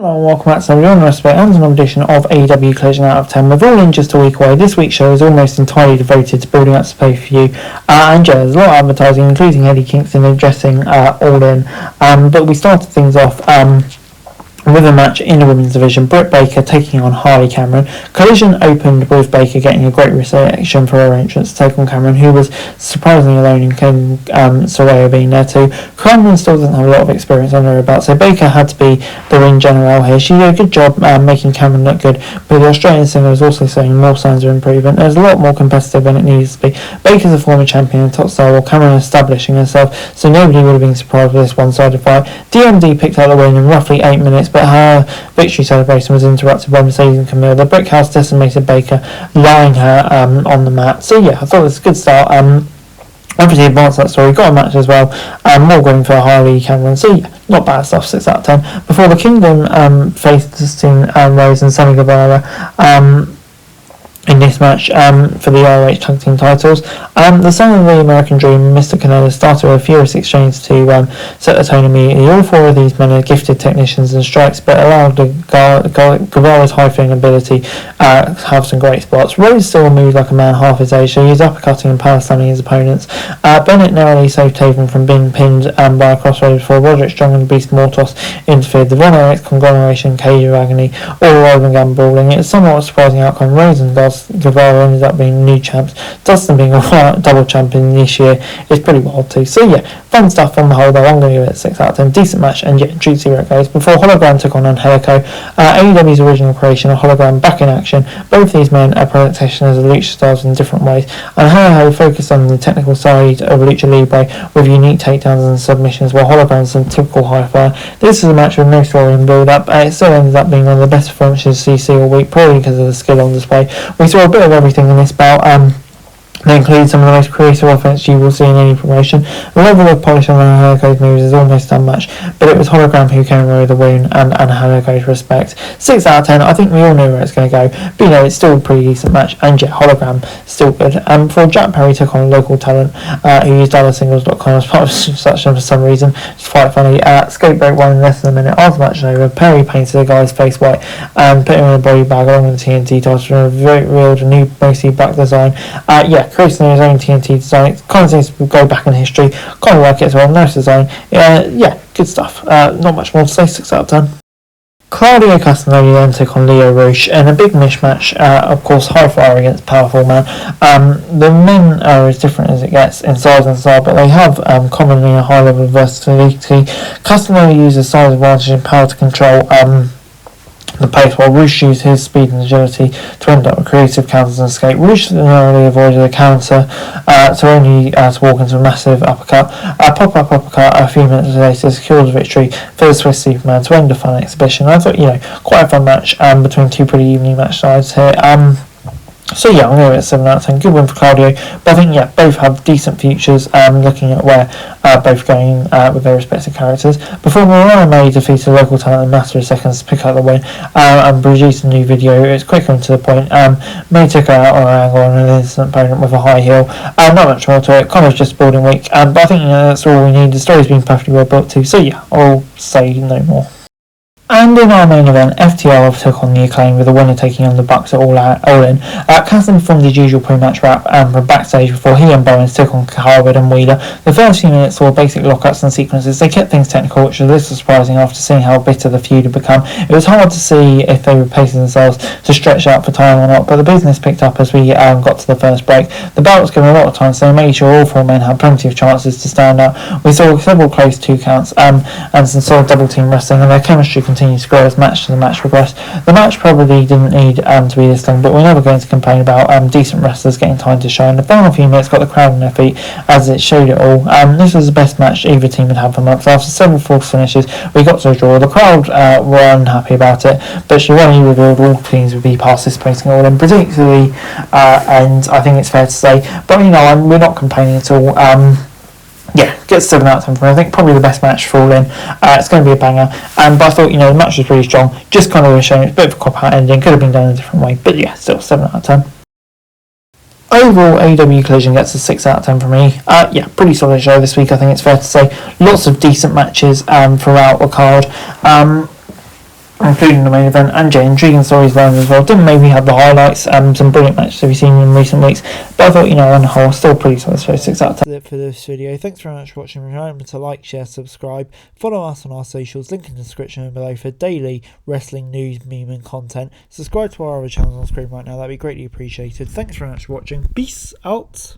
Hello and welcome back to another edition of AEW Collision Out of 10. We're all in just a week away. This week's show is almost entirely devoted to building up to pay-per-view. And yeah, there's a lot of advertising, including Eddie Kingston addressing All In. But we started things off with a match in the women's division, Britt Baker taking on Harley Cameron. Collision opened with Baker getting a great reception for her entrance to take on Cameron, who was surprisingly alone in Soraya being there too. Cameron still doesn't have a lot of experience under her belt, so Baker had to be the ring general here. She did a good job making Cameron look good, but the Australian singer was also showing more signs of improvement. There's a lot more competitive than it needs to be. Baker's a former champion and top star, while Cameron establishing herself, so nobody would have been surprised with this one-sided fight. DMD picked up the win in roughly 8 minutes, but her victory celebration was interrupted by Mercedes and Camille. The brick house decimated Baker, lying her on the mat. So yeah, I thought it was a good start. Obviously advanced that story, got a match as well. More going for Harley Cameron. So yeah, not bad stuff, 6 out of 10. Before the Kingdom faced Dustin Rose and Sammy Guevara in this match for the ROH Tag Team titles. The son of the American Dream, Mr. Canella, started a furious exchange to set the tone immediately. All 4 of these men are gifted technicians and strikes, but allowed Guevara's high-flying ability have some great spots. Rose still moves like a man half his age, so he's uppercutting and power slamming his opponents. Bennett narrowly saved Taven from being pinned by a crossroads before Roderick Strong and Beast Mortos interfered. The Von Erich conglomeration, Cage of Agony, all rolling and brawling. It's somewhat a surprising outcome. Rose and Guevara ended up being new champs. Dustin being a double champion this year is pretty wild too. So yeah, fun stuff on the whole though. I'm going to give it 6 out of 10. Decent match, and yeah, treat see where it goes. Before Hologram took on Angelico, AEW's original creation of Hologram back in action. Both these men are practitioners of lucha styles in different ways, and Hologram focused on the technical side of lucha libre with unique takedowns and submissions, while Hologram's some typical high fire. This is a match with no story and build up. It still ends up being one of the best performances CC all week, probably because of the skill on display. We saw a bit of everything in this bout. They include some of the most creative offense you will see in any promotion. The level of polish on Angelico's moves is almost unmatched, but it was Hologram who came away with the win and Angelico's respect. 6 out of 10. I think we all know where it's going to go, but you know, it's still a pretty decent match, and yeah, Hologram still good. For Jack Perry took on a local talent who used dollarsingles.com as part of such for some reason. It's quite funny. Skateboard won in less than a minute. After the match over, Perry painted the guy's face white and put him in a body bag along with the TNT title and revealed a new mostly black design. Creating his own TNT design. It kind of seems to go back in history. Kind of like it as well. Nice design. Yeah, good stuff. Not much more to say. 6 out of 10. Claudio Castagnoli then took on Leo Rush in a big mismatch. Of course, high flyer against powerful man. The men are as different as it gets in size and style, but they have commonly a high level of versatility. Castagnoli uses size advantage and power to control the pace, while Rush used his speed and agility to end up with creative counters and escape. Rush narrowly avoided a counter to only to walk into a massive uppercut. Pop-up uppercut a few minutes later secured the victory for the Swiss Superman to end a fun exhibition. I thought, quite a fun match between 2 pretty evenly matched sides here. So yeah, I'm going to give it 7 out of 10. Good win for Claudio. But I think, both have decent futures, looking at where both going with their respective characters. Before Mariah May defeated a local talent in a matter of seconds to pick up the win and produced a new video. It's quicker and to the point. May took her out on an angle on an innocent opponent with a high heel. Not much more to it. Kind of just building week. But I think that's all we need. The story's been perfectly well built too. So yeah, I'll say no more. And in our main event, FTR took on the Acclaim with the winner taking on the Bucks at All In. Cassidy performed his usual pre-match rap from backstage before he and Bowens took on Harwood and Wheeler. The first few minutes saw basic lockouts and sequences. They kept things technical, which was a little surprising after seeing how bitter the feud had become. It was hard to see if they were pacing themselves to stretch out for time or not, but the business picked up as we got to the first break. The bout was given a lot of time, so they made sure all 4 men had plenty of chances to stand out. We saw several close 2 counts and some solid double team wrestling, and their chemistry continued to grow as match to the match progressed. The match probably didn't need to be this long, but we're never going to complain about decent wrestlers getting time to shine. The final few minutes got the crowd on their feet as it showed it all. This was the best match either team had had for months. After several false finishes, we got to a draw. The crowd were unhappy about it, but Shivani revealed all teams would be participating all in, particularly, and I think it's fair to say, but we're not complaining at all. Get 7 out of 10 for me. I think probably the best match for All In. It's going to be a banger. But I thought, the match was really strong. Just kind of a shame. It's a bit of a cop-out ending. Could have been done a different way. But yeah, still 7 out of 10. Overall, AEW Collision gets a 6 out of 10 from me. Pretty solid show this week, I think it's fair to say. Lots of decent matches throughout the card. including the main event, and intriguing storylines as well. Didn't maybe have the highlights, some brilliant matches we've seen in recent weeks, but I thought, on the whole, still pretty solid. So 6 out of 10. That's it for this video. Thanks very much for watching. Remember to like, share, subscribe, follow us on our socials, link in the description below for daily wrestling news, meme and content. Subscribe to our other channels on screen right now, that'd be greatly appreciated. Thanks very much for watching. Peace out.